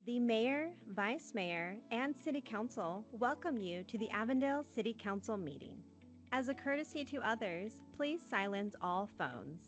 The Mayor, Vice Mayor, and City Council welcome you to the Avondale City Council meeting. As a courtesy to others, please silence all phones.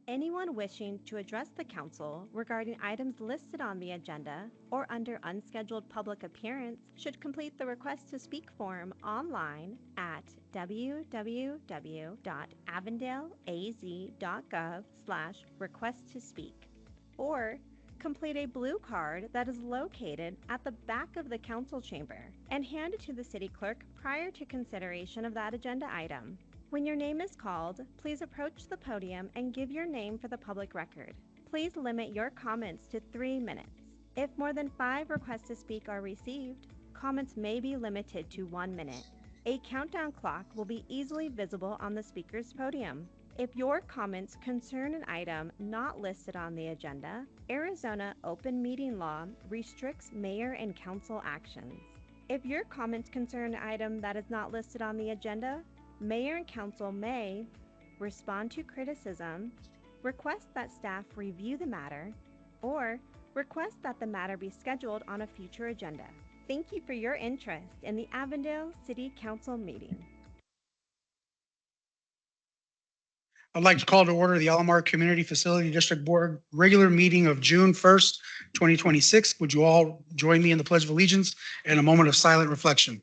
Anyone wishing to address the Council regarding items listed on the agenda or under unscheduled public appearance should complete the Request to Speak form online at www.avondaleaz.gov/request-to-speak or complete a blue card that is located at the back of the council chamber and hand it to the city clerk prior to consideration of that agenda item. When your name is called, please approach the podium and give your name for the public record. Please limit your comments to 3 minutes. If more than 5 requests to speak are received, comments may be limited to 1 minute. A countdown clock will be easily visible on the speaker's podium. If your comments concern an item not listed on the agenda, Arizona open meeting law restricts mayor and council actions. If your comments concern an item that is not listed on the agenda, Mayor and Council may respond to criticism, request that staff review the matter, or request that the matter be scheduled on a future agenda. Thank you for your interest in the Avondale City Council meeting. I'd like to call to order the Alamar Community Facility District Board regular meeting of June 1st, 2026. Would you all join me in the Pledge of Allegiance and a moment of silent reflection?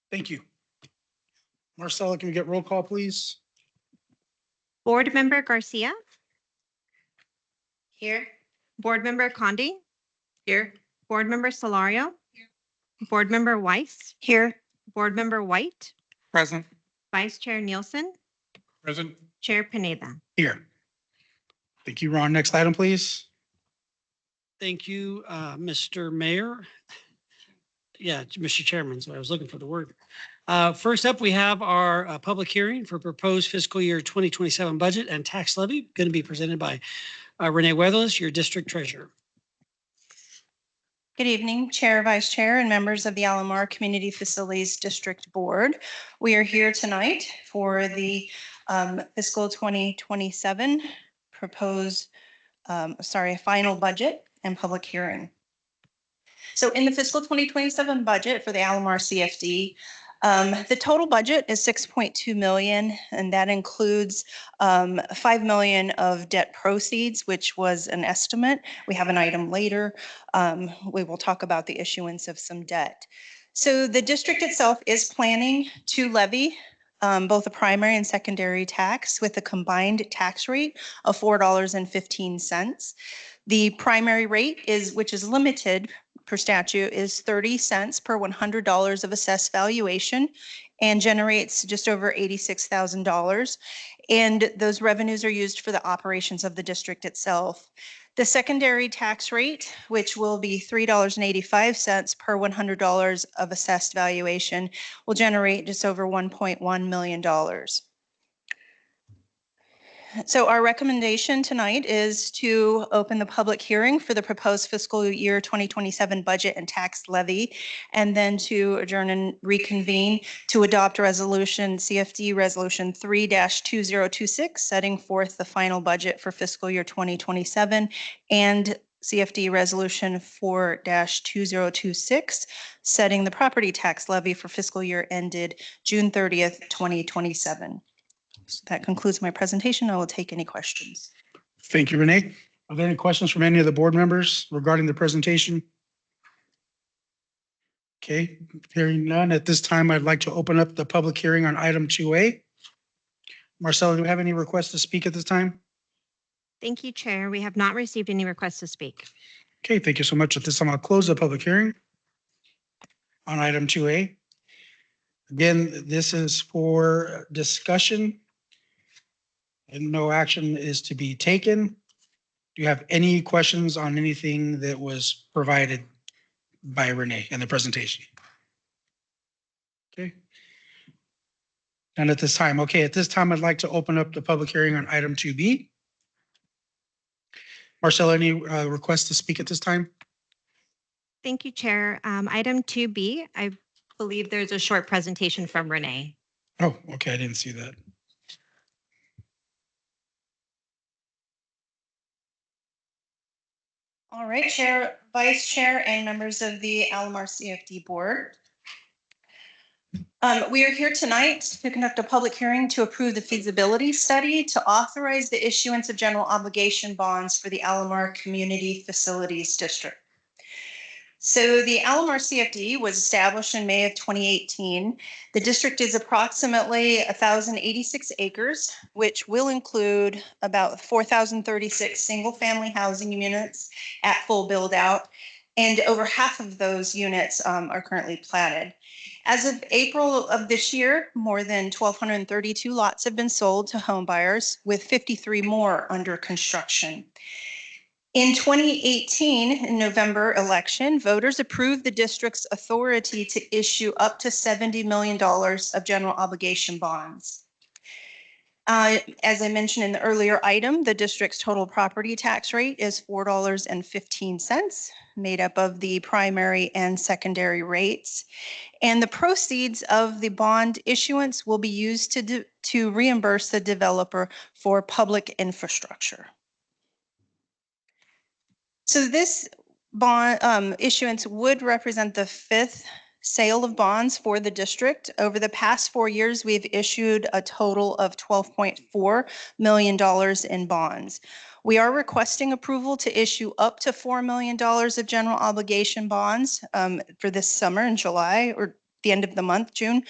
Thank you. Marcella, can we get roll call, please? Board Member Garcia, Here. Board Member Condi, Here. Board Member Solario, Board Member Weiss, Here. Board Member White, Present. Vice Chair Nielsen, Present. Chair Pineda. Here. Thank you, Ron. Next item, please. Thank you, Mr. Mayor. Yeah, Mr. Chairman, so I was looking for the word. First up, we have our public hearing for proposed fiscal year 2027 budget and tax levy, going to be presented by Renee Weatherless, your district treasurer. Good evening, Chair, Vice Chair, and members of the Alamar Community Facilities District Board. We are here tonight for the fiscal 2027 final budget and public hearing. So in the fiscal 2027 budget for the Alamar CFD, the total budget is $6.2 million, and that includes $5 million of debt proceeds, which was an estimate. We have an item later. We will talk about the issuance of some debt. So the district itself is planning to levy both a primary and secondary tax with a combined tax rate of $4.15. The primary rate which is limited per statute, is 30 cents per $100 of assessed valuation and generates just over $86,000. And those revenues are used for the operations of the district itself. The secondary tax rate, which will be $3.85 per $100 of assessed valuation, will generate just over $1.1 million. So our recommendation tonight is to open the public hearing for the proposed fiscal year 2027 budget and tax levy, and then to adjourn and reconvene to adopt resolution CFD Resolution 3-2026, setting forth the final budget for fiscal year 2027, and CFD Resolution 4-2026, setting the property tax levy for fiscal year ended June 30th, 2027. So that concludes my presentation. I will take any questions. Thank you, Renee. Are there any questions from any of the board members regarding the presentation? Okay, hearing none. At this time, I'd like to open up the public hearing on item 2A. Marcella, do we have any requests to speak at this time? Thank you, Chair. We have not received any requests to speak. Okay, thank you so much. At this time, I'll close the public hearing on item 2A. Again, this is for discussion and no action is to be taken. Do you have any questions on anything that was provided by Renee in the presentation? Okay. And at this time, at this time, I'd like to open up the public hearing on item 2B. Marcella, any requests to speak at this time? Thank you, Chair. Item 2B, I believe there's a short presentation from Renee. Oh, okay, I didn't see that. All right, Chair, Vice Chair, and members of the Alamar CFD Board. We are here tonight to conduct a public hearing to approve the feasibility study to authorize the issuance of general obligation bonds for the Alamar Community Facilities District. So the Alamar CFD was established in May of 2018. The district is approximately 1,086 acres, which will include about 4,036 single-family housing units at full build-out, and over half of those units are currently platted. As of April of this year, more than 1,232 lots have been sold to home buyers, with 53 more under construction. In 2018, in November election, voters approved the district's authority to issue up to $70 million of general obligation bonds. As I mentioned in the earlier item, the district's total property tax rate is $4.15, made up of the primary and secondary rates. And the proceeds of the bond issuance will be used to reimburse the developer for public infrastructure. So this bond issuance would represent the fifth sale of bonds for the district. Over the past 4 years, we've issued a total of $12.4 million in bonds. We are requesting approval to issue up to $4 million of general obligation bonds for this summer in July or the end of the month, June.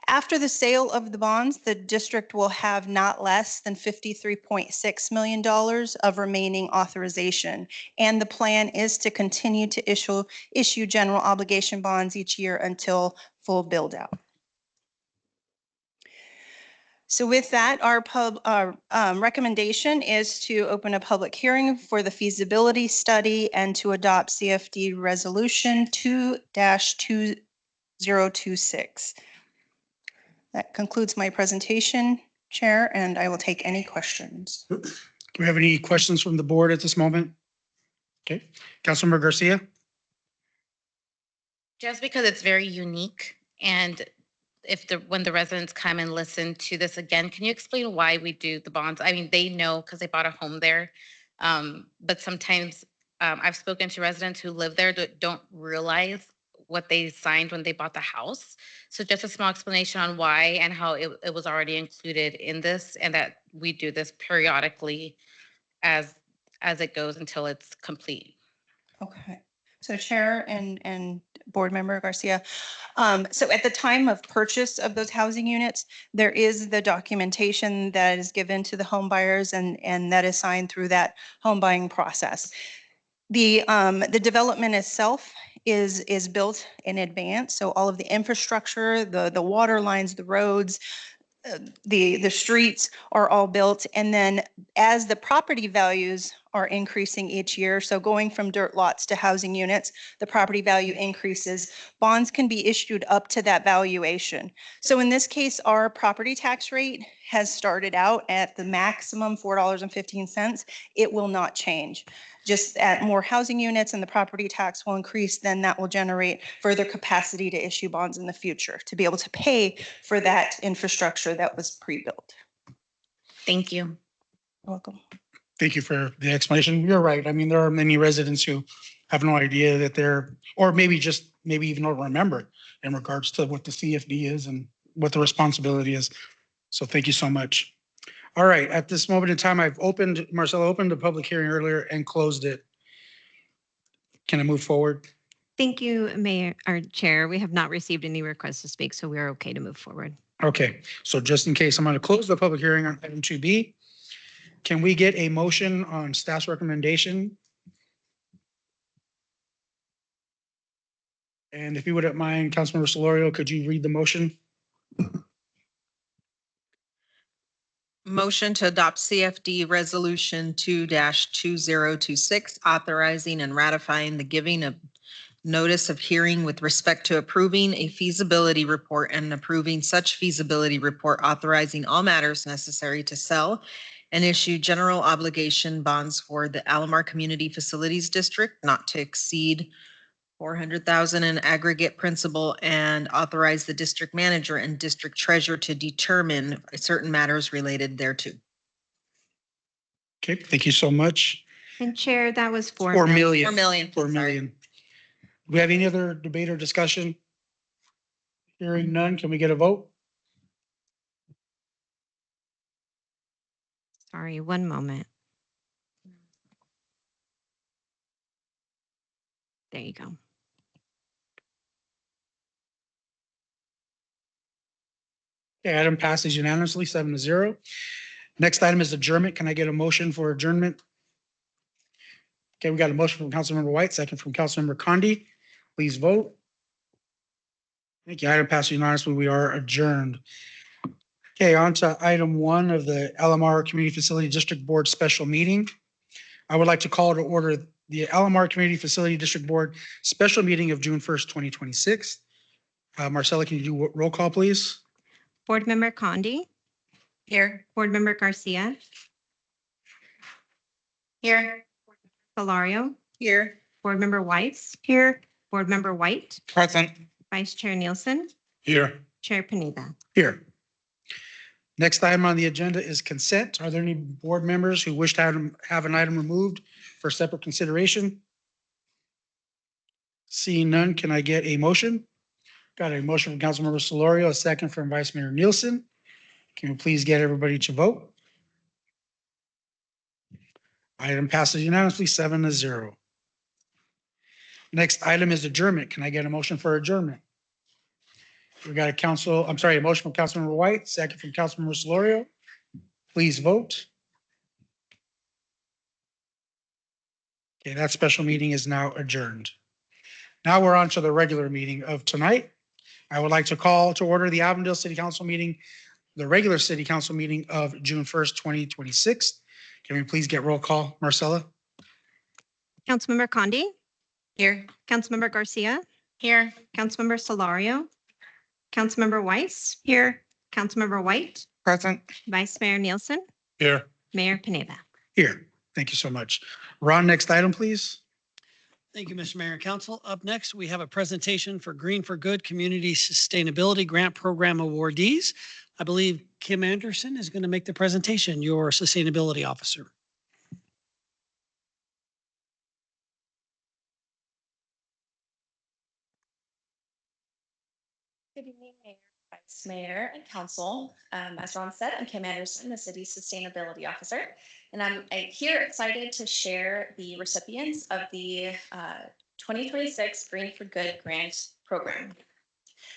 After the sale of the bonds, the district will have not less than $53.6 million of remaining authorization. And the plan is to continue to issue general obligation bonds each year until full build out. So with that, our recommendation is to open a public hearing for the feasibility study and to adopt CFD Resolution 2-2026. That concludes my presentation, Chair, and I will take any questions. Do we have any questions from the board at this moment? Okay, Councilmember Garcia. Just because it's very unique, and when the residents come and listen to this again, can you explain why we do the bonds? I mean, they know because they bought a home there, but sometimes I've spoken to residents who live there that don't realize what they signed when they bought the house. So just a small explanation on why and how it was already included in this, and that we do this periodically as it goes until it's complete. Okay. So Chair and Board Member Garcia, so at the time of purchase of those housing units, there is the documentation that is given to the home buyers and that is signed through that home buying process. The development itself is built in advance. So all of the infrastructure, the water lines, the roads, the streets are all built. And then as the property values are increasing each year, so going from dirt lots to housing units, the property value increases. Bonds can be issued up to that valuation. So in this case, our property tax rate has started out at the maximum $4.15. It will not change. Just at more housing units and the property tax will increase, then that will generate further capacity to issue bonds in the future to be able to pay for that infrastructure that was pre-built. Thank you. You're welcome. Thank you for the explanation. You're right. I mean, there are many residents who have no idea that they're, or maybe even don't remember in regards to what the CFD is and what the responsibility is. So thank you so much. All right, at this moment in time, Marcella opened the public hearing earlier and closed it. Can I move forward? Thank you, Mayor, or Chair. We have not received any requests to speak, so we are okay to move forward. Okay, so just in case, I'm going to close the public hearing on item 2B. Can we get a motion on staff's recommendation? And if you wouldn't mind, Councilmember Solorio, could you read the motion? Motion to adopt CFD Resolution 2-2026, authorizing and ratifying the giving of notice of hearing with respect to approving a feasibility report and approving such feasibility report, authorizing all matters necessary to sell and issue general obligation bonds for the Alamar Community Facilities District not to exceed $400,000 in aggregate principal, and authorize the district manager and district treasurer to determine certain matters related thereto. Okay, thank you so much. And Chair, that was 4 million. 4 million. 4 million. Do we have any other debate or discussion? Hearing none, can we get a vote? Sorry, one moment. There you go. Okay, item passes unanimously, 7-0. Next item is adjournment. Can I get a motion for adjournment? Okay, we got a motion from Councilmember White, second from Councilmember Condi. Please vote. Thank you. Item passes unanimously. We are adjourned. Okay, on to item 1 of the Alamar Community Facility District Board Special Meeting. I would like to call to order the Alamar Community Facility District Board Special Meeting of June 1st, 2026. Marcella, can you do roll call, please? Board Member Condi, Here. Board Member Garcia, Here. Solario, Here. Board Member Weiss. Here. Board Member White, Present. Vice Chair Nielsen, Here. Chair Pineda. Here. Next item on the agenda is consent. Are there any board members who wish to have an item removed for separate consideration? Seeing none, can I get a motion? Got a motion from Councilmember Solorio, a second from Vice Mayor Nielsen. Can you please get everybody to vote? Item passes unanimously, 7-0. Next item is adjournment. Can I get a motion for adjournment? We got a motion from Councilmember White, second from Councilmember Solorio. Please vote. Okay, that special meeting is now adjourned. Now we're on to the regular meeting of tonight. I would like to call to order the Avondale City Council meeting, the regular City Council meeting of June 1st, 2026. Can we please get roll call, Marcella? Councilmember Condi, Here. Councilmember Garcia, Here. Councilmember Solario, Councilmember Weiss. Here. Councilmember White, Present. Vice Mayor Nielsen, Here. Mayor Pineda. Here. Thank you so much. Ron, next item, please. Thank you, Mr. Mayor and Council. Up next, we have a presentation for Green for Good Community Sustainability Grant Program awardees. I believe Kim Anderson is going to make the presentation, your sustainability officer. Good evening, Mayor, Vice Mayor, and Council. As Ron said, I'm Kim Anderson, the city's sustainability officer, and I'm here excited to share the recipients of the 2026 Green for Good Grant Program,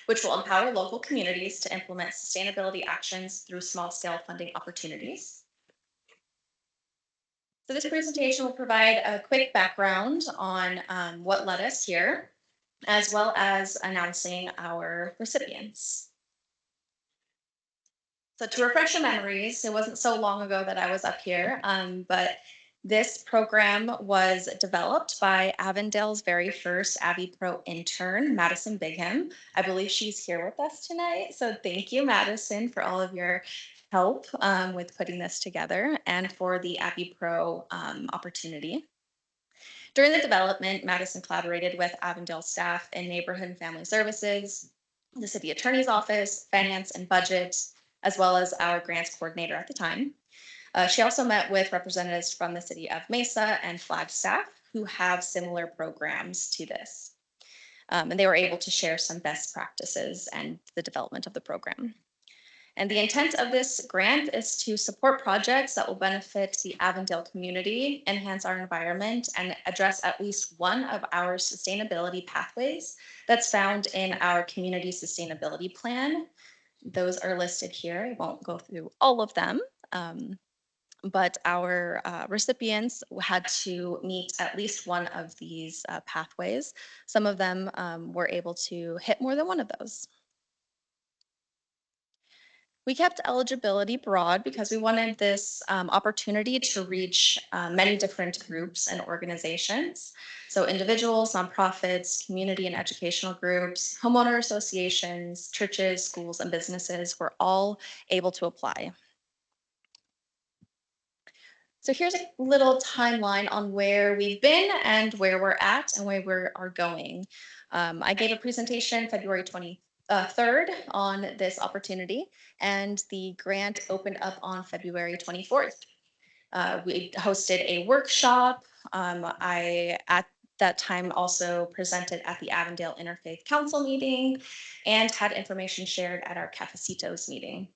which will empower local communities to implement sustainability actions through small-scale funding opportunities. So this presentation will provide a quick background on what led us here, as well as announcing our recipients. So to refresh your memories, it wasn't so long ago that I was up here, but this program was developed by Avondale's very first Abby Pro intern, Madison Bigham. I believe she's here with us tonight. So thank you, Madison, for all of your help with putting this together and for the Abby Pro opportunity. During the development, Madison collaborated with Avondale staff in Neighborhood and Family Services, the City Attorney's Office, Finance and Budget, as well as our grants coordinator at the time. She also met with representatives from the City of Mesa and Flag staff who have similar programs to this. And they were able to share some best practices and the development of the program. And the intent of this grant is to support projects that will benefit the Avondale community, enhance our environment, and address at least one of our sustainability pathways that's found in our community sustainability plan. Those are listed here. I won't go through all of them, but our recipients had to meet at least one of these pathways. Some of them were able to hit more than one of those. We kept eligibility broad because we wanted this opportunity to reach many different groups and organizations. So individuals, nonprofits, community and educational groups, homeowner associations, churches, schools, and businesses were all able to apply. So here's a little timeline on where we've been and where we're at and where we are going. I gave a presentation February 23rd on this opportunity, and the grant opened up on February 24th. We hosted a workshop. I, at that time, also presented at the Avondale Interfaith Council meeting and had information shared at our Cafecitos meeting.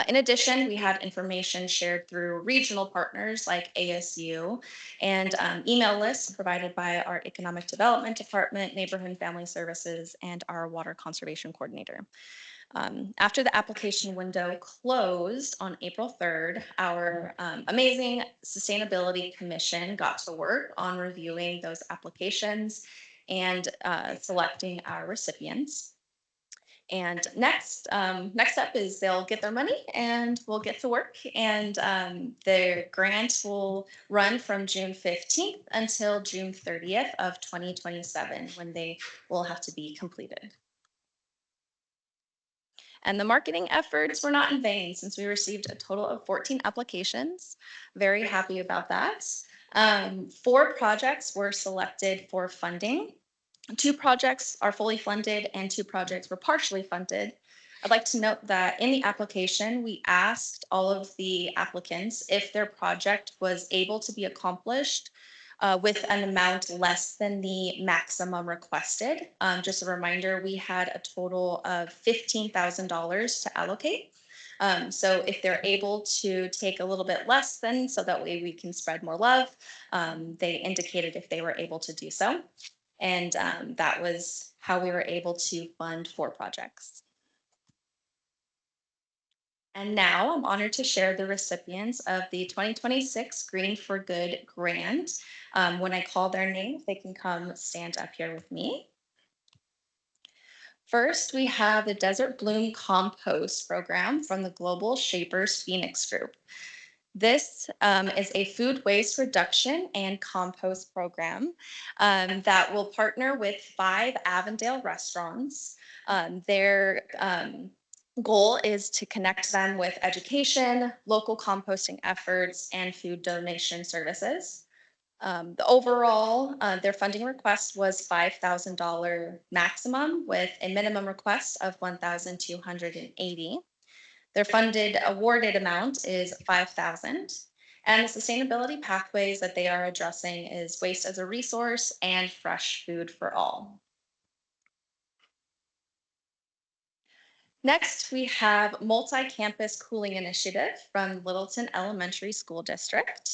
In addition, we had information shared through regional partners like ASU and email lists provided by our Economic Development Department, Neighborhood and Family Services, and our Water Conservation Coordinator. After the application window closed on April 3rd, our amazing Sustainability Commission got to work on reviewing those applications and selecting our recipients. And next up is they'll get their money and we'll get to work. And their grant will run from June 15th until June 30th of 2027, when they will have to be completed. And the marketing efforts were not in vain, since we received a total of 14 applications. Very happy about that. 4 projects were selected for funding. 2 projects are fully funded and 2 projects were partially funded. I'd like to note that in the application, we asked all of the applicants if their project was able to be accomplished with an amount less than the maximum requested. Just a reminder, we had a total of $15,000 to allocate. So if they're able to take a little bit less than, so that way we can spread more love, they indicated if they were able to do so. And that was how we were able to fund 4 projects. And now I'm honored to share the recipients of the 2026 Green for Good grant. When I call their name, they can come stand up here with me. First, we have the Desert Bloom Compost Program from the Global Shapers Phoenix Group. This is a food waste reduction and compost program that will partner with 5 Avondale restaurants. Their goal is to connect them with education, local composting efforts, and food donation services. The overall, their funding request was $5,000 maximum with a minimum request of $1,280. Their funded awarded amount is $5,000. And the sustainability pathways that they are addressing is waste as a resource and fresh food for all. Next, we have Multi-Campus Cooling Initiative from Littleton Elementary School District.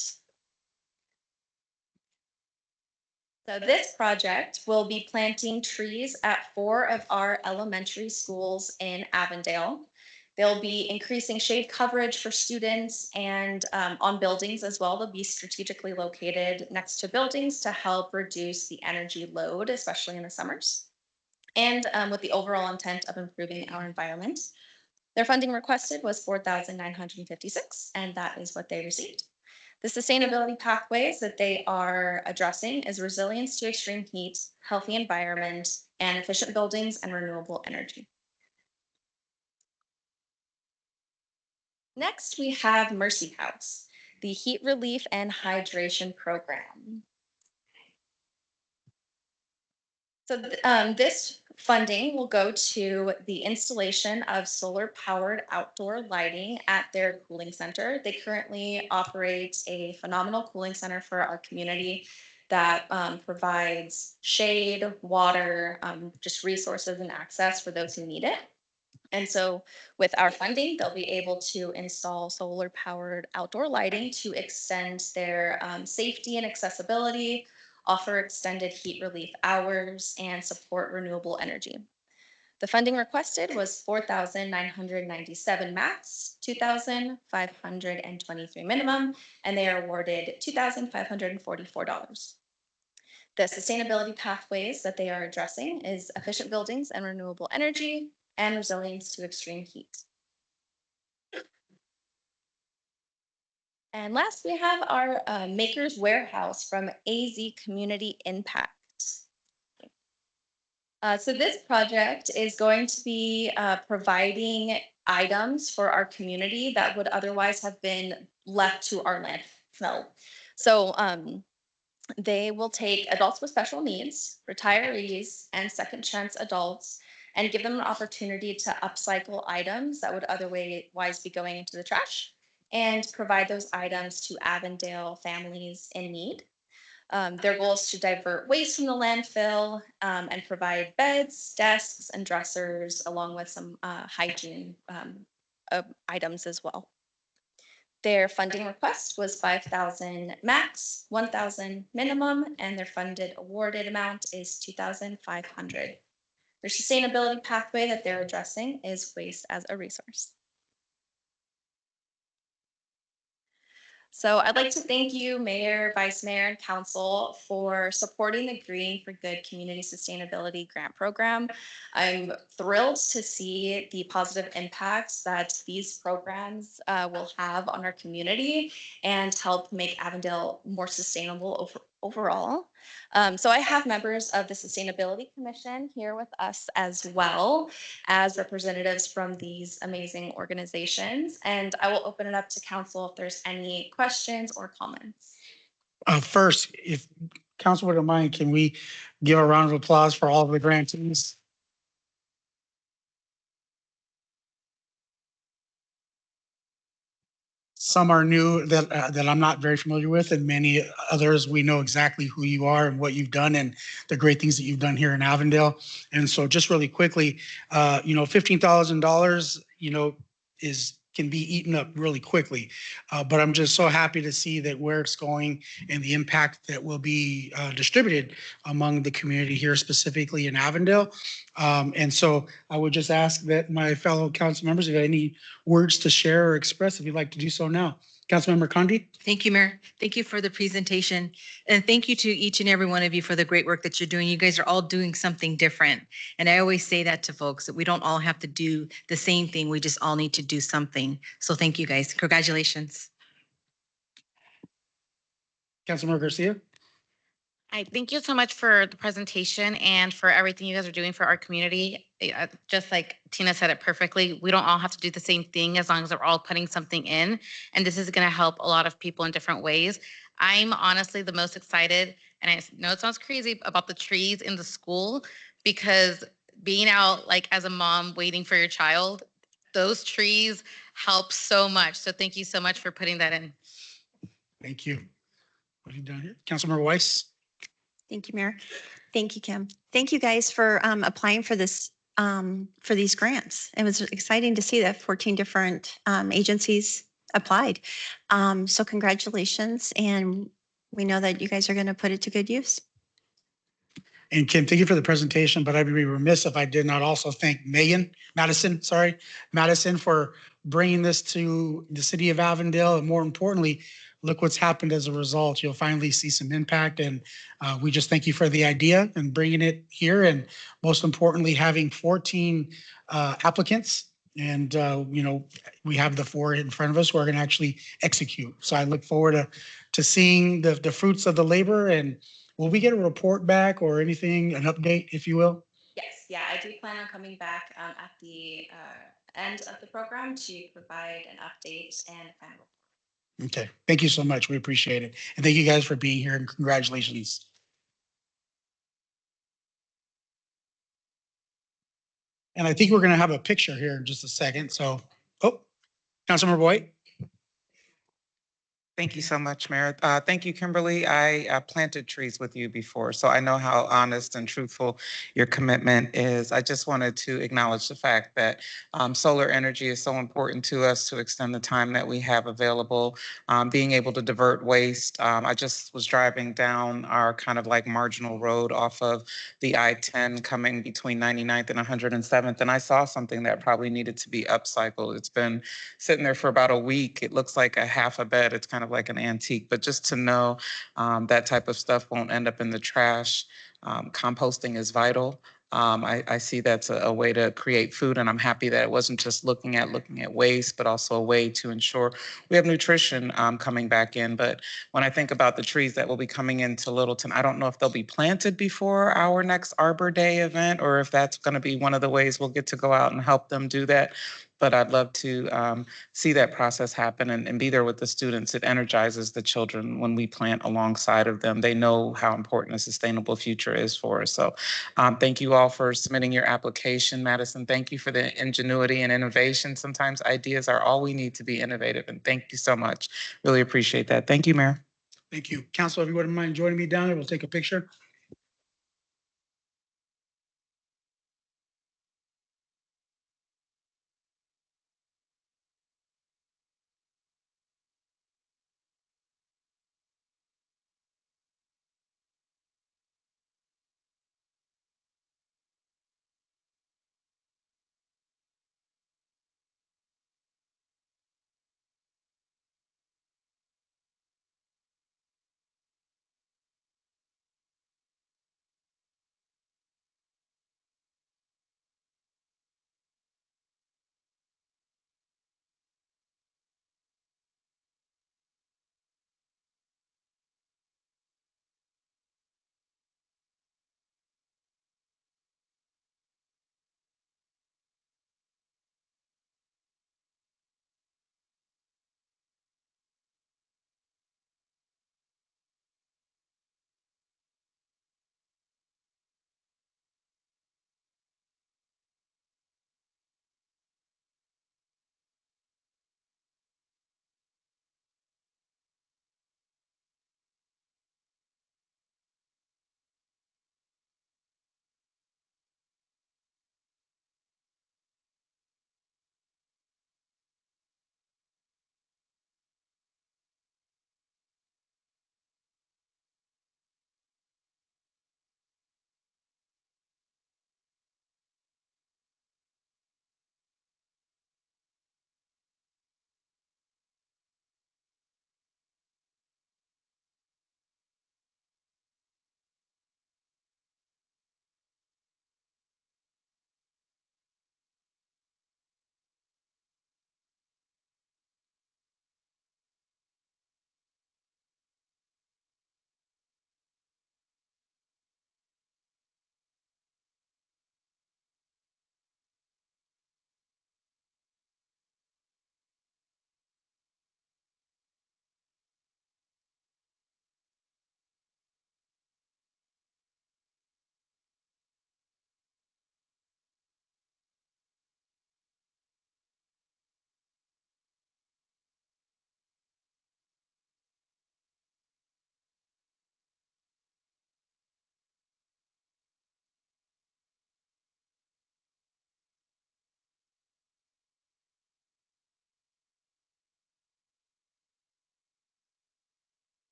So this project will be planting trees at 4 of our elementary schools in Avondale. They'll be increasing shade coverage for students and on buildings as well. They'll be strategically located next to buildings to help reduce the energy load, especially in the summers, and with the overall intent of improving our environment. Their funding requested was $4,956, and that is what they received. The sustainability pathways that they are addressing is resilience to extreme heat, healthy environment, and efficient buildings and renewable energy. Next, we have Mercy House, the heat relief and hydration program. So this funding will go to the installation of solar-powered outdoor lighting at their cooling center. They currently operate a phenomenal cooling center for our community that provides shade, water, just resources and access for those who need it. And so with our funding, they'll be able to install solar-powered outdoor lighting to extend their safety and accessibility, offer extended heat relief hours, and support renewable energy. The funding requested was $4,997 max, $2,523 minimum, and they are awarded $2,544. The sustainability pathways that they are addressing is efficient buildings and renewable energy, and resilience to extreme heat. And last, we have our Maker's Warehouse from AZ Community Impact. So this project is going to be providing items for our community that would otherwise have been left to our landfill. So they will take adults with special needs, retirees, and second chance adults and give them an opportunity to upcycle items that would otherwise be going into the trash and provide those items to Avondale families in need. Their goal is to divert waste from the landfill and provide beds, desks, and dressers, along with some hygiene items as well. Their funding request was 5,000 max, 1,000 minimum, and their funded awarded amount is 2,500. Their sustainability pathway that they're addressing is waste as a resource. So I'd like to thank you, Mayor, Vice Mayor, and Council for supporting the Green for Good Community Sustainability Grant Program. I'm thrilled to see the positive impacts that these programs will have on our community and help make Avondale more sustainable overall. So I have members of the Sustainability Commission here with us as well as representatives from these amazing organizations. And I will open it up to council if there's any questions or comments. First, if council wouldn't mind, can we give a round of applause for all of the grantees? Some are new that I'm not very familiar with, and many others we know exactly who you are and what you've done and the great things that you've done here in Avondale. And so, just really quickly, $15,000, can be eaten up really quickly. But I'm just so happy to see that where it's going and the impact that will be distributed among the community here, specifically in Avondale. And so I would just ask that my fellow council members, if you have any words to share or express, if you'd like to do so now. Councilmember Condi? Thank you, Mayor. Thank you for the presentation. And thank you to each and every one of you for the great work that you're doing. You guys are all doing something different. And I always say that to folks, that we don't all have to do the same thing. We just all need to do something. So thank you, guys. Congratulations. Councilmember Garcia? Hi, thank you so much for the presentation and for everything you guys are doing for our community. Just like Tina said it perfectly, we don't all have to do the same thing as long as we're all putting something in. And this is going to help a lot of people in different ways. I'm honestly the most excited, and I know it sounds crazy, about the trees in the school, because being out like as a mom waiting for your child, those trees help so much. So thank you so much for putting that in. Thank you. What have you done here? Councilmember Weiss? Thank you, Mayor. Thank you, Kim. Thank you guys for applying for this, for these grants. It was exciting to see that 14 different agencies applied. So congratulations. And we know that you guys are going to put it to good use. And Kim, thank you for the presentation, but I'd be remiss if I did not also thank Madison, for bringing this to the city of Avondale. And more importantly, look what's happened as a result. You'll finally see some impact. And we just thank you for the idea and bringing it here. And most importantly, having 14 applicants. And, we have the 4 in front of us who are going to actually execute. So I look forward to seeing the fruits of the labor. And will we get a report back or anything, an update, if you will? Yes, yeah, I do plan on coming back at the end of the program to provide an update and final. Okay, thank you so much. We appreciate it. And thank you guys for being here and congratulations. And I think we're going to have a picture here in just a second. So, Councilmember Boyd. Thank you so much, Mayor. Thank you, Kimberly. I planted trees with you before, so I know how honest and truthful your commitment is. I just wanted to acknowledge the fact that solar energy is so important to us to extend the time that we have available, being able to divert waste. I just was driving down our kind of like marginal road off of the I-10 coming between 99th and 107th, and I saw something that probably needed to be upcycled. It's been sitting there for about a week. It looks like a half a bed. It's kind of like an antique, but just to know that type of stuff won't end up in the trash. Composting is vital. I see that's a way to create food, and I'm happy that it wasn't just looking at waste, but also a way to ensure we have nutrition coming back in. But when I think about the trees that will be coming into Littleton, I don't know if they'll be planted before our next Arbor Day event, or if that's going to be one of the ways we'll get to go out and help them do that. But I'd love to see that process happen and be there with the students. It energizes the children when we plant alongside of them. They know how important a sustainable future is for us. So thank you all for submitting your application. Madison, thank you for the ingenuity and innovation. Sometimes ideas are all we need to be innovative. And thank you so much. Really appreciate that. Thank you, Mayor. Thank you. Council, if you wouldn't mind joining me down there, we'll take a picture.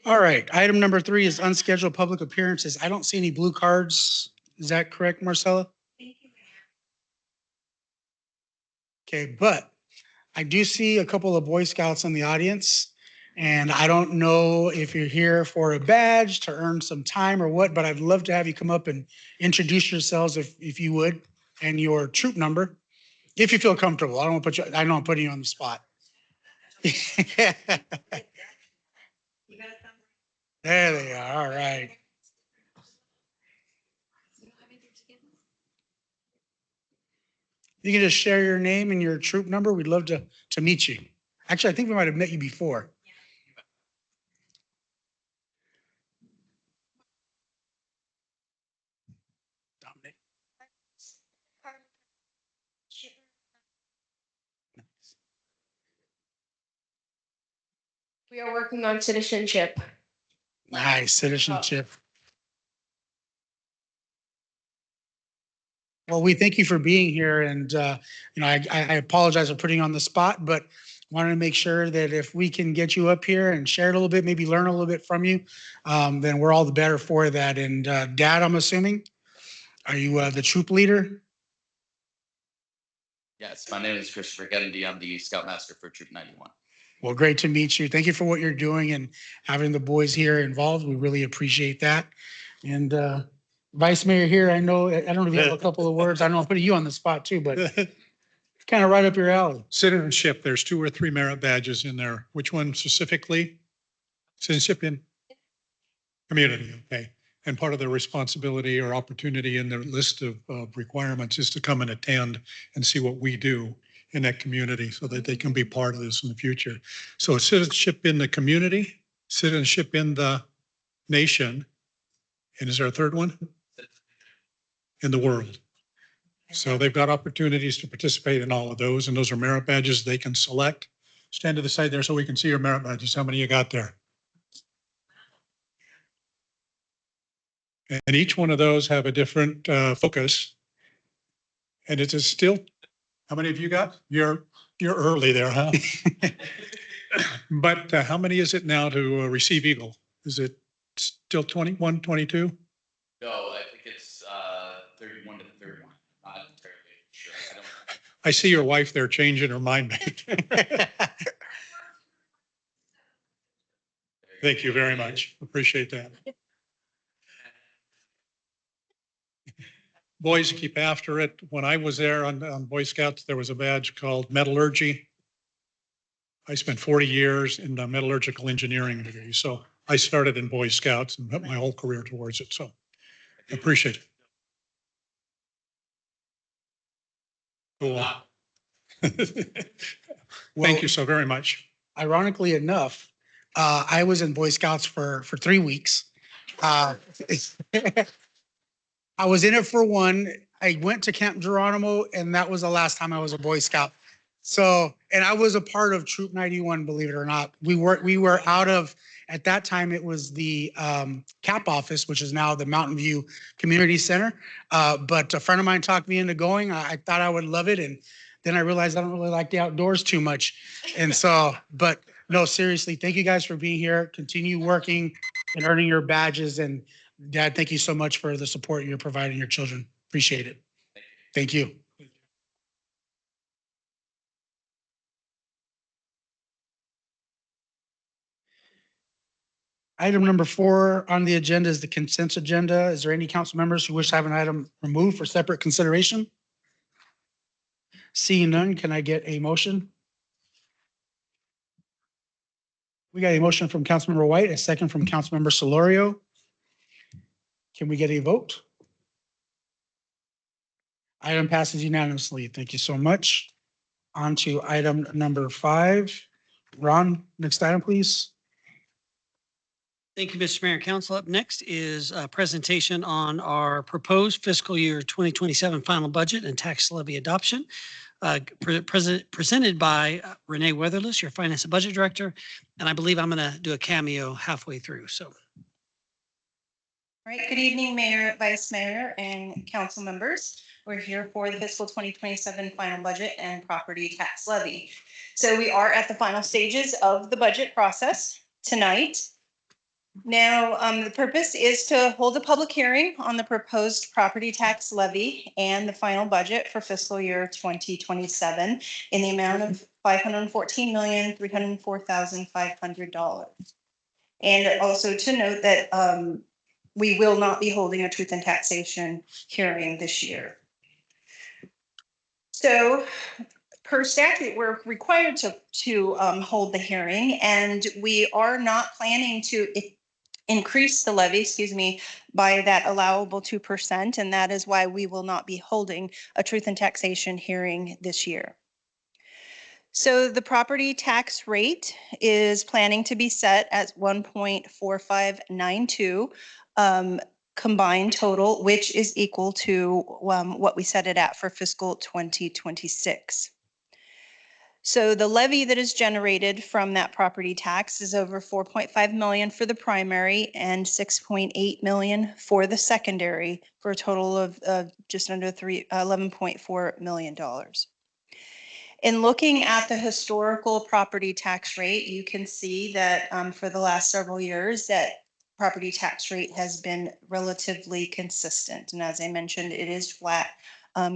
All right, item number 3 is unscheduled public appearances. I don't see any blue cards. Is that correct, Marcella? Okay, but I do see a couple of Boy Scouts in the audience. And I don't know if you're here for a badge to earn some time or what, but I'd love to have you come up and introduce yourselves if you would, and your troop number, if you feel comfortable. I don't want to put you, I know I'm putting you on the spot. There they are. All right. You can just share your name and your troop number. We'd love to meet you. Actually, I think we might have met you before. Dominic. We are working on citizenship. Nice citizenship. Well, we thank you for being here and, I apologize for putting you on the spot, but wanted to make sure that if we can get you up here and share a little bit, maybe learn a little bit from you, then we're all the better for that. And, Dad, I'm assuming, are you, the troop leader? Yes, my name is Christopher Kennedy. I'm the Scoutmaster for Troop 91. Well, great to meet you. Thank you for what you're doing and having the boys here involved. We really appreciate that. And, Vice Mayor here, I know, I don't know if you have a couple of words. I know I'm putting you on the spot too, but kind of right up your alley. Citizenship, there's 2 or 3 merit badges in there. Which one specifically? Citizenship in community, okay. And part of the responsibility or opportunity in the list of requirements is to come and attend and see what we do in that community so that they can be part of this in the future. So citizenship in the community, citizenship in the nation, and is there a third one? In the world. So they've got opportunities to participate in all of those, and those are merit badges they can select. Stand to the side there so we can see your merit badges. How many you got there? And each one of those have a different focus. And it is still, how many have you got? You're early there, huh? But how many is it now to receive Eagle? Is it still 21, 22? No, I think it's 31 to 31. Not entirely sure. I see your wife there changing her mind. Thank you very much. Appreciate that. Boys keep after it. When I was there on Boy Scouts, there was a badge called metallurgy. I spent 40 years in the metallurgical engineering degree. So I started in Boy Scouts and put my whole career towards it. So I appreciate it. Cool. Thank you so very much. Ironically enough, I was in Boy Scouts for 3 weeks. I was in it for 1. I went to Camp Geronimo, and that was the last time I was a Boy Scout. So, and I was a part of Troop 91, believe it or not. We were out of, at that time, it was the CAP office, which is now the Mountain View Community Center. But a friend of mine talked me into going. I thought I would love it. And then I realized I don't really like the outdoors too much. And so, but no, seriously, thank you guys for being here. Continue working and earning your badges. And Dad, thank you so much for the support you're providing your children. Appreciate it. Thank you. Item number 4 on the agenda is the consent agenda. Is there any council members who wish to have an item removed for separate consideration? Seeing none, can I get a motion? We got a motion from Councilmember White, a second from Councilmember Solorio. Can we get a vote? Item passes unanimously. Thank you so much. On to item number 5. Ron, next item, please. Thank you, Mr. Mayor and Council. Up next is a presentation on our proposed fiscal year 2027 final budget and tax levy adoption. Presented by Renee Weatherless, your Finance and Budget Director, and I believe I'm going to do a cameo halfway through. So, All right, good evening, Mayor, Vice Mayor, and council members. We're here for the fiscal 2027 final budget and property tax levy. So we are at the final stages of the budget process tonight. Now, the purpose is to hold a public hearing on the proposed property tax levy and the final budget for fiscal year 2027 in the amount of $514,304,500. And also to note that we will not be holding a truth and taxation hearing this year. So per statute, we're required to hold the hearing, and we are not planning to increase the levy, by that allowable 2%. And that is why we will not be holding a truth and taxation hearing this year. So the property tax rate is planning to be set at 1.4592 combined total, which is equal to what we set it at for fiscal 2026. So the levy that is generated from that property tax is over 4.5 million for the primary and 6.8 million for the secondary, for a total of just under $11.4 million. In looking at the historical property tax rate, you can see that for the last several years that property tax rate has been relatively consistent. And as I mentioned, it is flat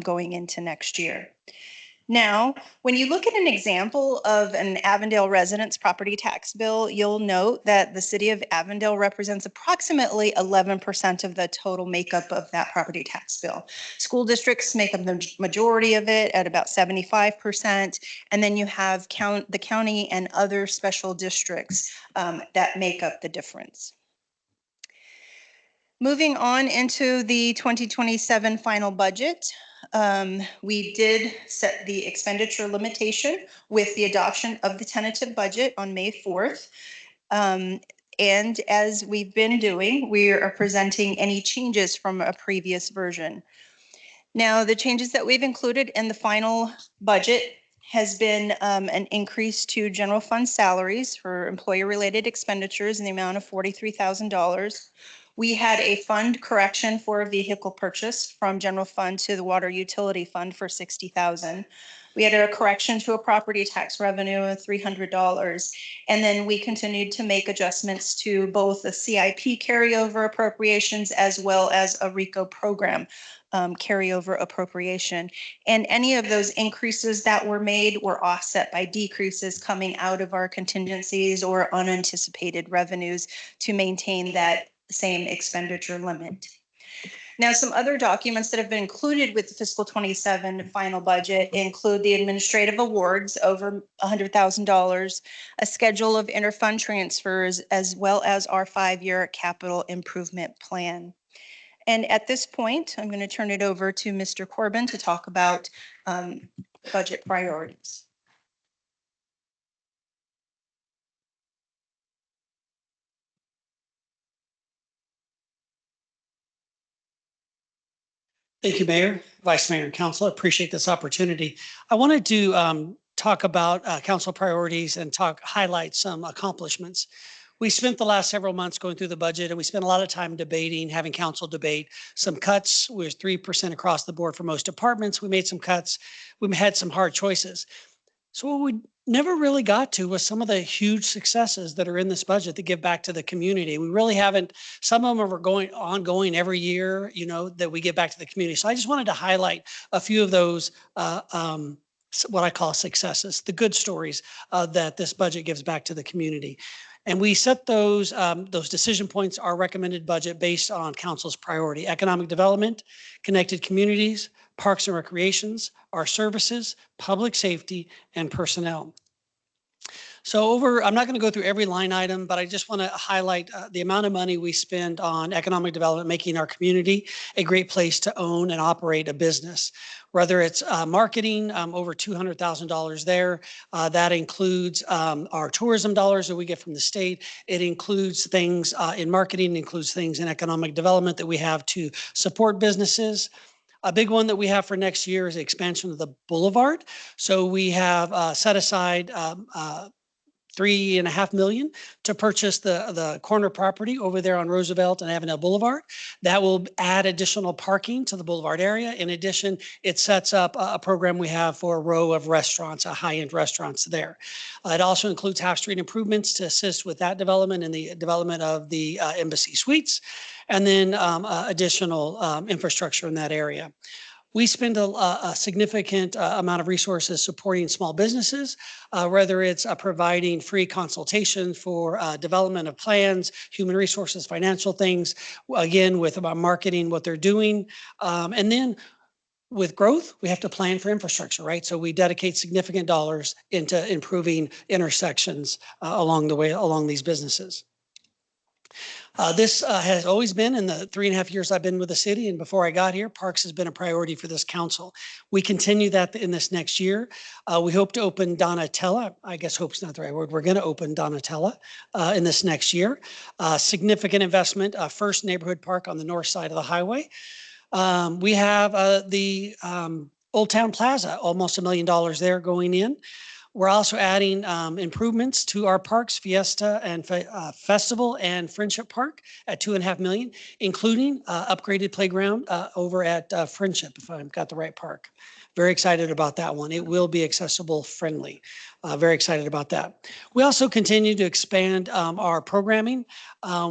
going into next year. Now, when you look at an example of an Avondale resident's property tax bill, you'll note that the city of Avondale represents approximately 11% of the total makeup of that property tax bill. School districts make up the majority of it at about 75%. And then you have the county and other special districts that make up the difference. Moving on into the 2027 final budget. We did set the expenditure limitation with the adoption of the tentative budget on May 4th. And as we've been doing, we are presenting any changes from a previous version. Now, the changes that we've included in the final budget has been an increase to general fund salaries for employer-related expenditures in the amount of $43,000. We had a fund correction for a vehicle purchase from general fund to the water utility fund for $60,000. We had a correction to a property tax revenue of $300. And then we continued to make adjustments to both the CIP carryover appropriations as well as a RICO program carryover appropriation. And any of those increases that were made were offset by decreases coming out of our contingencies or unanticipated revenues to maintain that same expenditure limit. Now, some other documents that have been included with the fiscal 27 final budget include the administrative awards over $100,000, a schedule of interfund transfers, as well as our 5-year capital improvement plan. And at this point, I'm going to turn it over to Mr. Corbin to talk about budget priorities. Thank you, Mayor, Vice Mayor, and Council. I appreciate this opportunity. I wanted to talk about council priorities and highlight some accomplishments. We spent the last several months going through the budget, and we spent a lot of time debating, having council debate some cuts. We were 3% across the board for most departments. We made some cuts. We had some hard choices. So what we never really got to was some of the huge successes that are in this budget that give back to the community. We really haven't, some of them are ongoing every year, that we give back to the community. So I just wanted to highlight a few of those, what I call successes, the good stories that this budget gives back to the community. And we set those decision points, our recommended budget based on council's priority: economic development, connected communities, parks and recreations, our services, public safety, and personnel. So I'm not going to go through every line item, but I just want to highlight the amount of money we spend on economic development, making our community a great place to own and operate a business. Whether it's marketing, over $200,000 there. That includes our tourism dollars that we get from the state. It includes things in marketing, includes things in economic development that we have to support businesses. A big one that we have for next year is the expansion of the boulevard. So we have set aside $3.5 million to purchase the corner property over there on Roosevelt and Avondale Boulevard. That will add additional parking to the boulevard area. In addition, it sets up a program we have for a row of restaurants, high-end restaurants there. It also includes half street improvements to assist with that development and the development of the Embassy Suites, and then additional infrastructure in that area. We spend a significant amount of resources supporting small businesses, whether it's providing free consultation for development of plans, human resources, financial things, again, with about marketing what they're doing. And then with growth, we have to plan for infrastructure, right? So we dedicate significant dollars into improving intersections along the way, along these businesses. This has always been, in the 3.5 years I've been with the city and before I got here, parks has been a priority for this council. We continue that in this next year. We hope to open Donatella. I guess hope's not the right word. We're going to open Donatella in this next year. Significant investment, first neighborhood park on the north side of the highway. We have the Old Town Plaza, almost $1 million there going in. We're also adding improvements to our parks, Fiesta and Festival and Friendship Park at $2.5 million, including upgraded playground over at Friendship, if I've got the right park. Very excited about that one. It will be accessible friendly. Very excited about that. We also continue to expand our programming.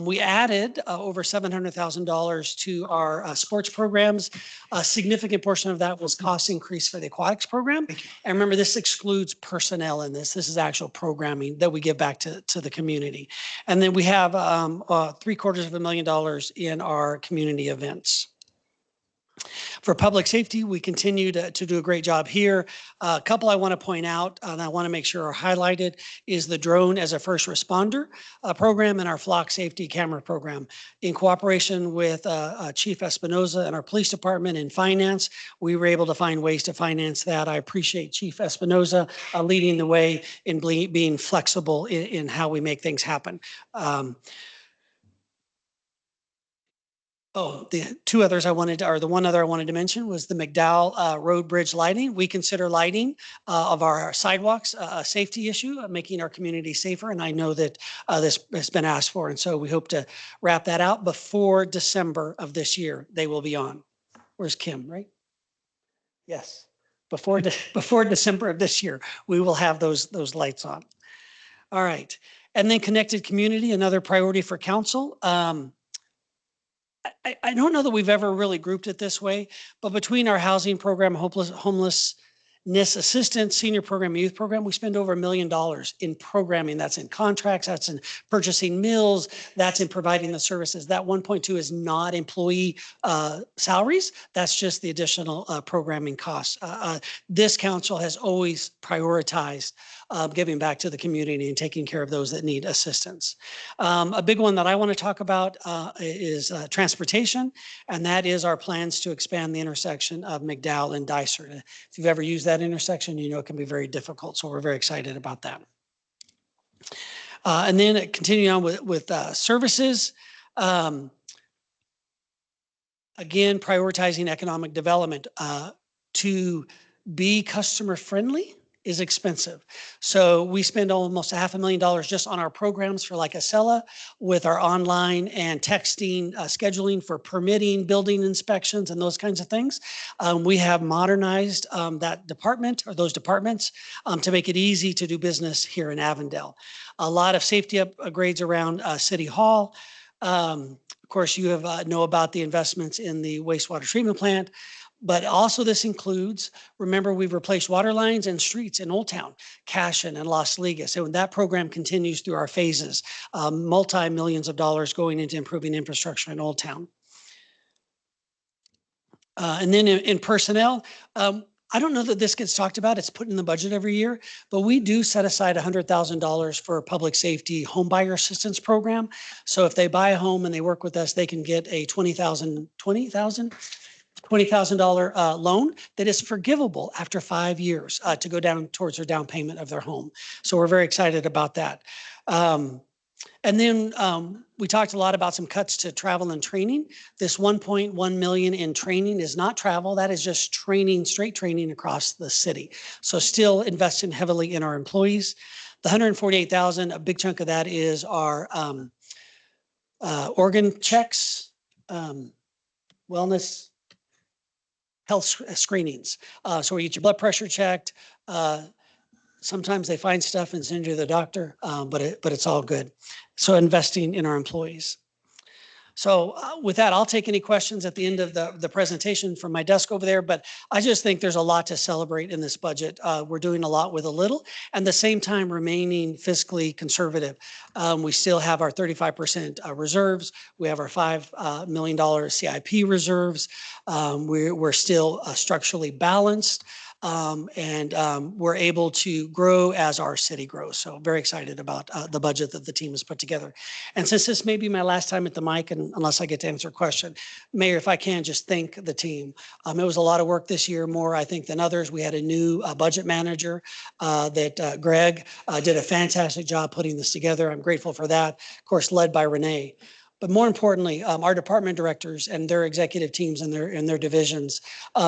We added over $700,000 to our sports programs. A significant portion of that was cost increase for the aquatics program. And remember, this excludes personnel in this. This is actual programming that we give back to the community. And then we have $750,000 in our community events. For public safety, we continue to do a great job here. A couple I want to point out and I want to make sure are highlighted is the drone as a first responder program and our flock safety camera program. In cooperation with Chief Espinoza and our police department and finance, we were able to find ways to finance that. I appreciate Chief Espinoza leading the way in being flexible in how we make things happen. The two others I wanted to, or the one other I wanted to mention was the McDowell Road Bridge lighting. We consider lighting of our sidewalks a safety issue, making our community safer. And I know that this has been asked for. And so we hope to wrap that out before December of this year. They will be on. Where's Kim, right? Yes. Before December of this year, we will have those lights on. All right. And then connected community, another priority for council. I don't know that we've ever really grouped it this way, but between our housing program, homelessness assistance, senior program, youth program, we spend over $1 million in programming. That's in contracts, that's in purchasing meals, that's in providing the services. That 1.2 is not employee salaries. That's just the additional programming costs. This council has always prioritized giving back to the community and taking care of those that need assistance. A big one that I want to talk about is transportation, and that is our plans to expand the intersection of McDowell and Dysart. If you've ever used that intersection, you know it can be very difficult, so we're very excited about that. And then continuing on with services, again, prioritizing economic development. To be customer friendly is expensive. So we spend almost $500,000 just on our programs for like Acela with our online and texting, scheduling for permitting, building inspections, and those kinds of things. We have modernized that department or those departments to make it easy to do business here in Avondale. A lot of safety upgrades around City Hall. Of course, you have know about the investments in the wastewater treatment plant. But also this includes, remember, we've replaced water lines and streets in Old Town, Cashin and Las Ligas. So that program continues through our phases, multi-millions of dollars going into improving infrastructure in Old Town. And then in personnel, I don't know that this gets talked about. It's put in the budget every year, but we do set aside $100,000 for a public safety home buyer assistance program. So if they buy a home and they work with us, they can get a $20,000 loan that is forgivable after 5 years to go down towards their down payment of their home. So we're very excited about that. And then we talked a lot about some cuts to travel and training. This $1.1 million in training is not travel. That is just training, straight training across the city. So still investing heavily in our employees. The $148,000, a big chunk of that is our organ checks, wellness, health screenings. So we get your blood pressure checked. Sometimes they find stuff and send you to the doctor, but it's all good. So investing in our employees. So with that, I'll take any questions at the end of the presentation from my desk over there, but I just think there's a lot to celebrate in this budget. We're doing a lot with a little, and at the same time remaining fiscally conservative. We still have our 35% reserves. We have our $5 million CIP reserves. We're still structurally balanced. And we're able to grow as our city grows. So very excited about the budget that the team has put together. And since this may be my last time at the mic, and unless I get to answer a question, Mayor, if I can just thank the team. It was a lot of work this year, more I think than others. We had a new budget manager that Greg did a fantastic job putting this together. I'm grateful for that. Of course, led by Renee. But more importantly, our department directors and their executive teams and their divisions,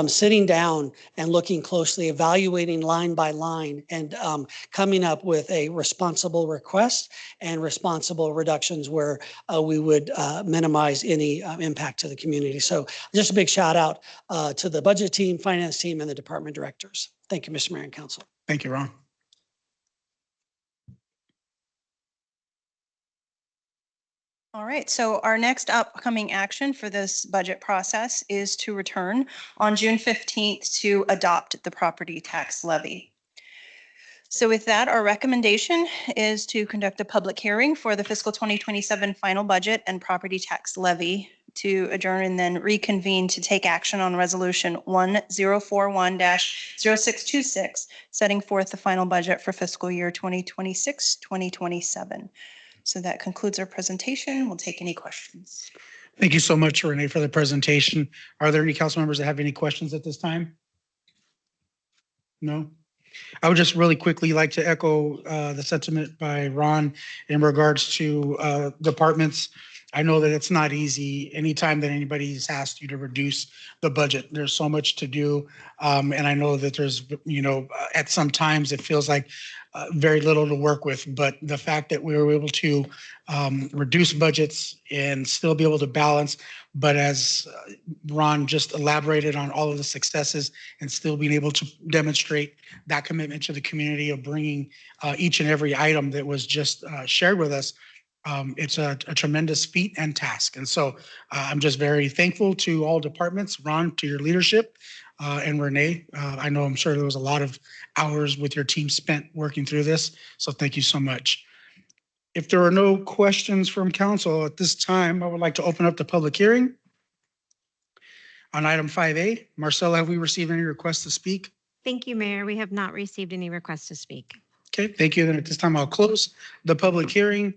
sitting down and looking closely, evaluating line by line, and coming up with a responsible request and responsible reductions where we would minimize any impact to the community. So just a big shout out to the budget team, finance team, and the department directors. Thank you, Mr. Mayor and Council. Thank you, Ron. All right, so our next upcoming action for this budget process is to return on June 15th to adopt the property tax levy. So with that, our recommendation is to conduct a public hearing for the fiscal 2027 final budget and property tax levy, to adjourn and then reconvene to take action on resolution 1041-0626, setting forth the final budget for fiscal year 2026-2027. So that concludes our presentation. We'll take any questions. Thank you so much, Renee, for the presentation. Are there any council members that have any questions at this time? No? I would just really quickly like to echo the sentiment by Ron in regards to departments. I know that it's not easy anytime that anybody's asked you to reduce the budget. There's so much to do. And I know that there's, at some times it feels like very little to work with, but the fact that we were able to reduce budgets and still be able to balance, but as Ron just elaborated on all of the successes and still being able to demonstrate that commitment to the community of bringing each and every item that was just shared with us, it's a tremendous feat and task. And so I'm just very thankful to all departments, Ron, to your leadership, and Renee. I'm sure there was a lot of hours with your team spent working through this. So thank you so much. If there are no questions from council at this time, I would like to open up the public hearing. On item 5A, Marcella, have we received any requests to speak? Thank you, Mayor. We have not received any requests to speak. Okay, thank you. Then at this time, I'll close the public hearing.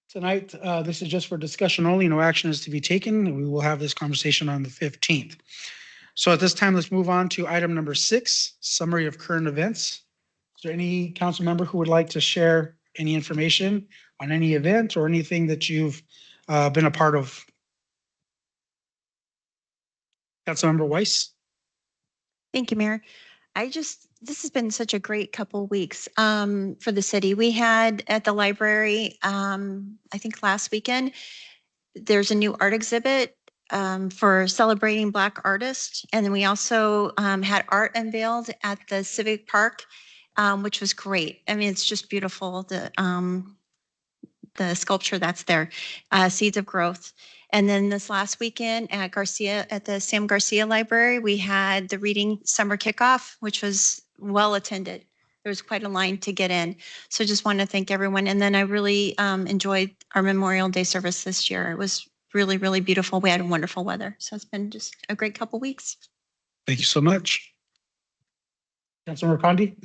Tonight, this is just for discussion only. No action is to be taken. We will have this conversation on the 15th. So at this time, let's move on to item number 6, summary of current events. Is there any council member who would like to share any information on any event or anything that you've been a part of? Councilmember Weiss? Thank you, Mayor. This has been such a great couple weeks for the city. We had at the library, I think last weekend, there's a new art exhibit for celebrating Black artists. And then we also had art unveiled at the Civic Park, which was great. I mean, it's just beautiful, the sculpture that's there, Seeds of Growth. And then this last weekend at the Sam Garcia Library, we had the reading summer kickoff, which was well attended. There was quite a line to get in. So just want to thank everyone. And then I really enjoyed our Memorial Day service this year. It was really, really beautiful. We had wonderful weather. So it's been just a great couple weeks. Thank you so much. Councilmember Condi?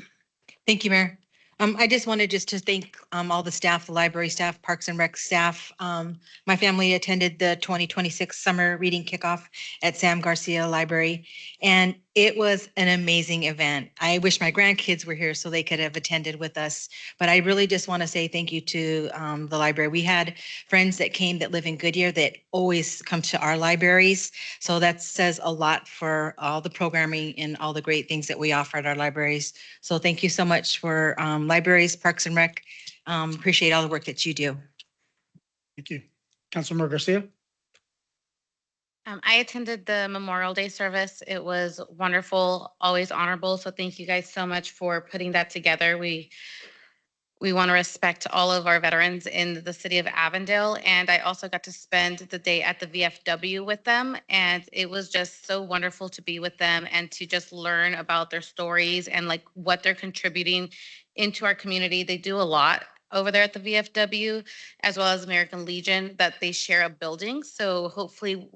Thank you, Mayor. I just wanted to thank all the staff, the library staff, Parks and Rec staff. My family attended the 2026 summer reading kickoff at Sam Garcia Library, and it was an amazing event. I wish my grandkids were here so they could have attended with us, but I really just want to say thank you to the library. We had friends that came that live in Goodyear that always come to our libraries, so that says a lot for all the programming and all the great things that we offer at our libraries. So thank you so much for libraries, Parks and Rec. Appreciate all the work that you do. Thank you. Councilmember Garcia? I attended the Memorial Day service. It was wonderful, always honorable. So thank you guys so much for putting that together. We want to respect all of our veterans in the city of Avondale. And I also got to spend the day at the VFW with them. And it was just so wonderful to be with them and to just learn about their stories and like what they're contributing into our community. They do a lot over there at the VFW, as well as American Legion, that they share a building. So hopefully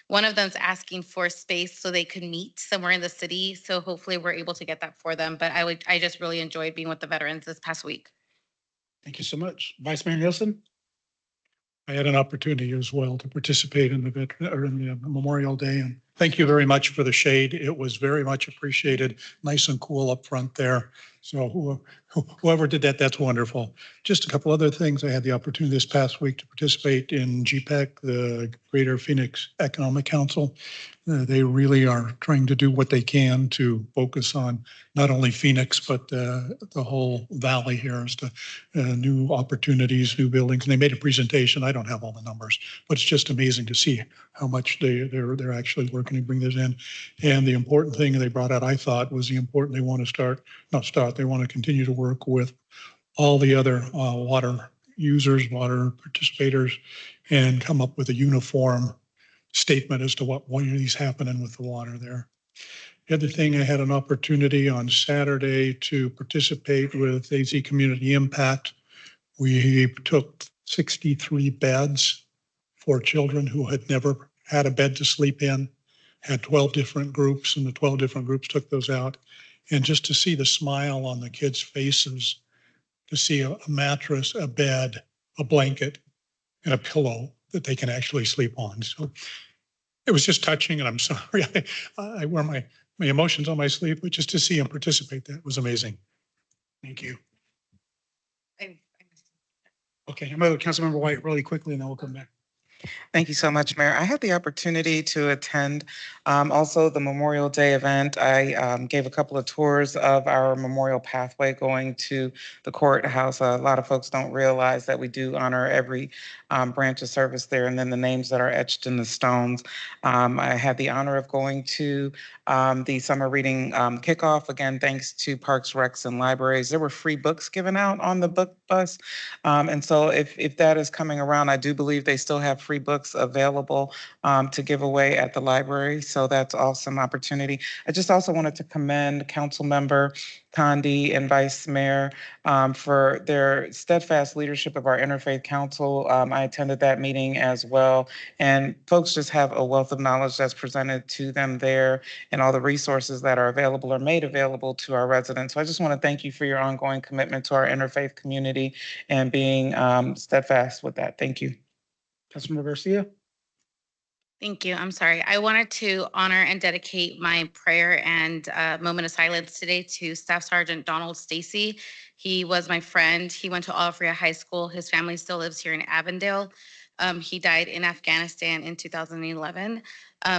one of them's asking for space so they could meet somewhere in the city. So hopefully we're able to get that for them. But I just really enjoyed being with the veterans this past week. Thank you so much. Vice Mayor Nielsen? I had an opportunity as well to participate in the Memorial Day, and Thank you very much for the shade. It was very much appreciated. Nice and cool up front there. So whoever did that, that's wonderful. Just a couple other things. I had the opportunity this past week to participate in GPEC, the Greater Phoenix Economic Council. They really are trying to do what they can to focus on not only Phoenix, but the whole valley here as to new opportunities, new buildings. And they made a presentation. I don't have all the numbers, but it's just amazing to see how much they're actually working to bring this in. And the important thing they brought out, I thought, was they want to they want to continue to work with all the other water users, water participators, and come up with a uniform statement as to what is happening with the water there. The other thing, I had an opportunity on Saturday to participate with AZ Community Impact. We took 63 beds for children who had never had a bed to sleep in, had 12 different groups, and the 12 different groups took those out. And just to see the smile on the kids' faces, to see a mattress, a bed, a blanket, and a pillow that they can actually sleep on. So it was just touching, and I'm sorry, I wear my emotions on my sleeve, but just to see them participate, that was amazing. Thank you. Okay, I'm going to Councilmember White really quickly, and then we'll come back. Thank you so much, Mayor. I had the opportunity to attend also the Memorial Day event. I gave a couple of tours of our memorial pathway going to the courthouse. A lot of folks don't realize that we do honor every branch of service there, and then the names that are etched in the stones. I had the honor of going to the summer reading kickoff. Again, thanks to Parks, Recs, and Libraries. There were free books given out on the book bus. And so if that is coming around, I do believe they still have free books available to give away at the library. So that's awesome opportunity. I just also wanted to commend Councilmember Condi and Vice Mayor for their steadfast leadership of our Interfaith Council. I attended that meeting as well. And folks just have a wealth of knowledge that's presented to them there, and all the resources that are available are made available to our residents. So I just want to thank you for your ongoing commitment to our interfaith community and being steadfast with that. Thank you. Councilmember Garcia. Thank you. I'm sorry. I wanted to honor and dedicate my prayer and moment of silence today to Staff Sergeant Donald Stacy. He was my friend. He went to Olafria High School. His family still lives here in Avondale. He died in Afghanistan in 2011.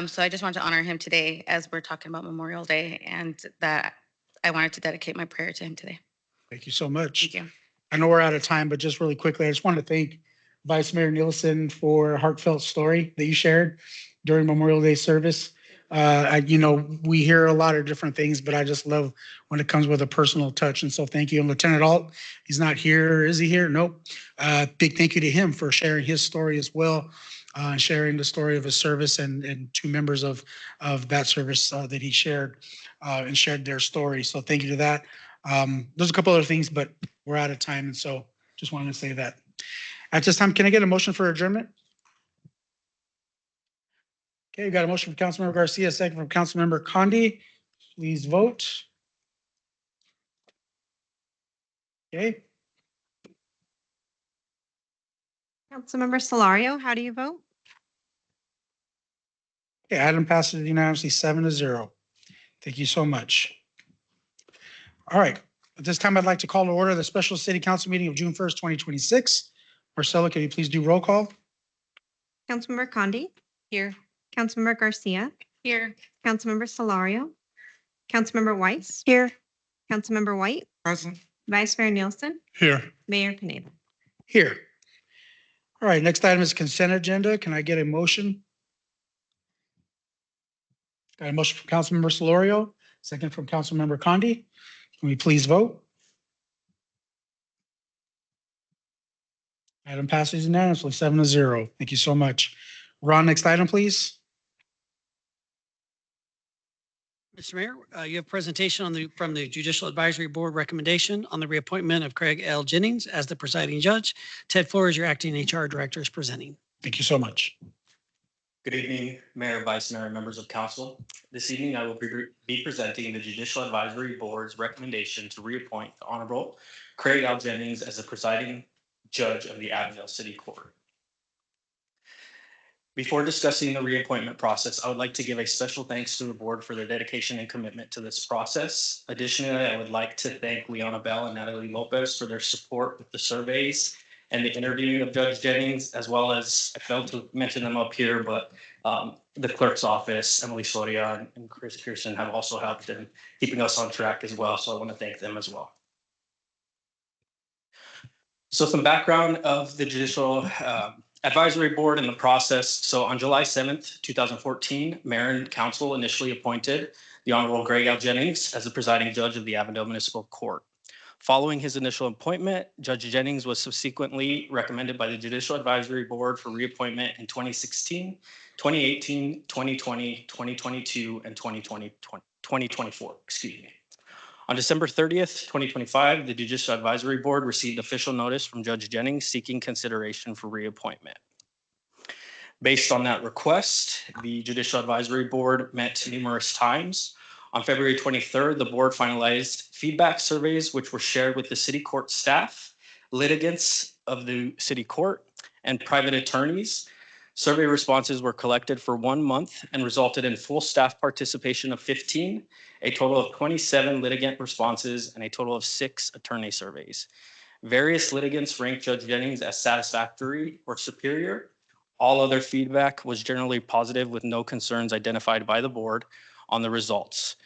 So I just want to honor him today as we're talking about Memorial Day, and that I wanted to dedicate my prayer to him today. Thank you so much. Thank you. I know we're out of time, but just really quickly, I just want to thank Vice Mayor Nielsen for a heartfelt story that you shared during Memorial Day service. We hear a lot of different things, but I just love when it comes with a personal touch. And so thank you. And Lieutenant Alt, he's not here. Is he here? Nope. Big thank you to him for sharing his story as well, sharing the story of his service and two members of that service that he shared and shared their story. So thank you to that. There's a couple other things, but we're out of time. And so just wanted to say that. At this time, can I get a motion for adjournment? Okay, we got a motion from Councilmember Garcia, a second from Councilmember Condi. Please vote. Okay. Councilmember Solario, how do you vote? Okay, item passes unanimously 7-0. Thank you so much. All right, at this time, I'd like to call to order the special city council meeting of June 1st, 2026. Marcella, can you please do roll call? Councilmember Condi, Here. Councilmember Garcia, Here. Councilmember Solario, Councilmember Weiss. Here. Councilmember White, Present. Vice Mayor Nielsen, Here. Mayor Pineda. Here. All right, next item is consent agenda. Can I get a motion? Got a motion from Councilmember Solorio, second from Councilmember Condi. Can we please vote? Item passes unanimously 7-0. Thank you so much. Ron, next item, please. Mr. Mayor, you have presentation from the Judicial Advisory Board recommendation on the reappointment of Craig L. Jennings as the presiding judge. Ted Flores, your acting HR director, is presenting. Thank you so much. Good evening, Mayor, Vice Mayor, and members of council. This evening, I will be presenting the Judicial Advisory Board's recommendation to reappoint the Honorable Craig L. Jennings as the presiding judge of the Avondale City Court. Before discussing the reappointment process, I would like to give a special thanks to the board for their dedication and commitment to this process. Additionally, I would like to thank Leona Bell and Natalie Lopez for their support with the surveys and the interviewing of Judge Jennings, as well as, I failed to mention them up here, but the clerk's office, Emily Soria and Chris Pearson have also helped in keeping us on track as well. So I want to thank them as well. So some background of the Judicial Advisory Board and the process. So on July 7th, 2014, Mayor and Council initially appointed the Honorable Greg L. Jennings as the presiding judge of the Avondale Municipal Court. Following his initial appointment, Judge Jennings was subsequently recommended by the Judicial Advisory Board for reappointment in 2016, 2018, 2020, 2022, and 2024. Excuse me. On December 30th, 2025, the Judicial Advisory Board received official notice from Judge Jennings seeking consideration for reappointment. Based on that request, the Judicial Advisory Board met numerous times. On February 23rd, the board finalized feedback surveys, which were shared with the city court staff, litigants of the city court, and private attorneys. Survey responses were collected for 1 month and resulted in full staff participation of 15, a total of 27 litigant responses, and a total of 6 attorney surveys. Various litigants ranked Judge Jennings as satisfactory or superior. All other feedback was generally positive with no concerns identified by the board on the results.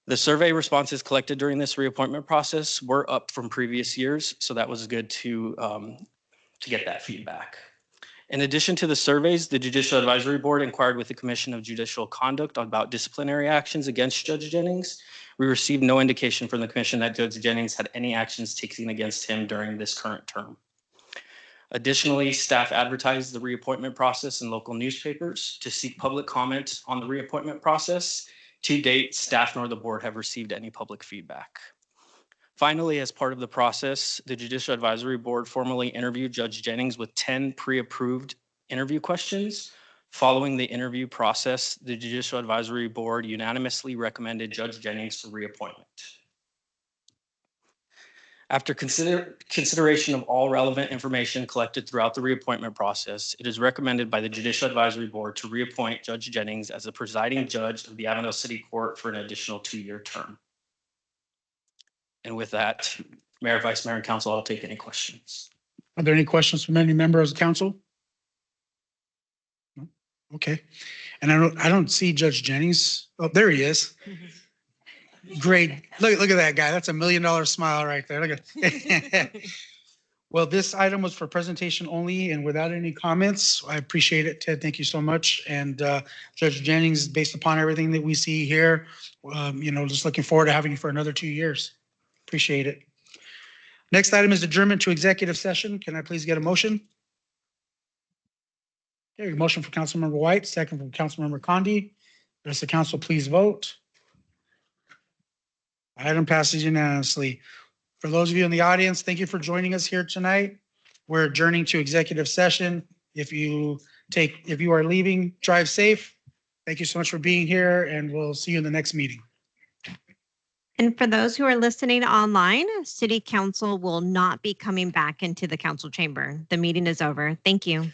The survey responses collected during this reappointment process were up from previous years, so that was good to get that feedback. In addition to the surveys, the Judicial Advisory Board inquired with the Commission of Judicial Conduct about disciplinary actions against Judge Jennings. We received no indication from the Commission that Judge Jennings had any actions taken against him during this current term. Additionally, staff advertised the reappointment process in local newspapers to seek public comment on the reappointment process. To date, staff nor the board have received any public feedback. Finally, as part of the process, the Judicial Advisory Board formally interviewed Judge Jennings with 10 pre-approved interview questions. Following the interview process, the Judicial Advisory Board unanimously recommended Judge Jennings for reappointment. After consideration of all relevant information collected throughout the reappointment process, it is recommended by the Judicial Advisory Board to reappoint Judge Jennings as the presiding judge of the Avondale City Court for an additional 2-year term. And with that, Mayor, Vice Mayor, and Council, I'll take any questions. Are there any questions from any member of the council? No? Okay. And I don't see Judge Jennings. Oh, there he is. Great. Look at that guy. That's $1 million smile right there. Look at Well, this item was for presentation only and without any comments. I appreciate it, Ted. Thank you so much. And Judge Jennings, based upon everything that we see here, just looking forward to having you for another 2 years. Appreciate it. Next item is adjournment to executive session. Can I please get a motion? Okay, a motion for Councilmember White, second from Councilmember Condi. The rest of the council, please vote. Item passes unanimously. For those of you in the audience, thank you for joining us here tonight. We're adjourning to executive session. If you are leaving, drive safe. Thank you so much for being here, and we'll see you in the next meeting. And for those who are listening online, City Council will not be coming back into the council chamber. The meeting is over. Thank you.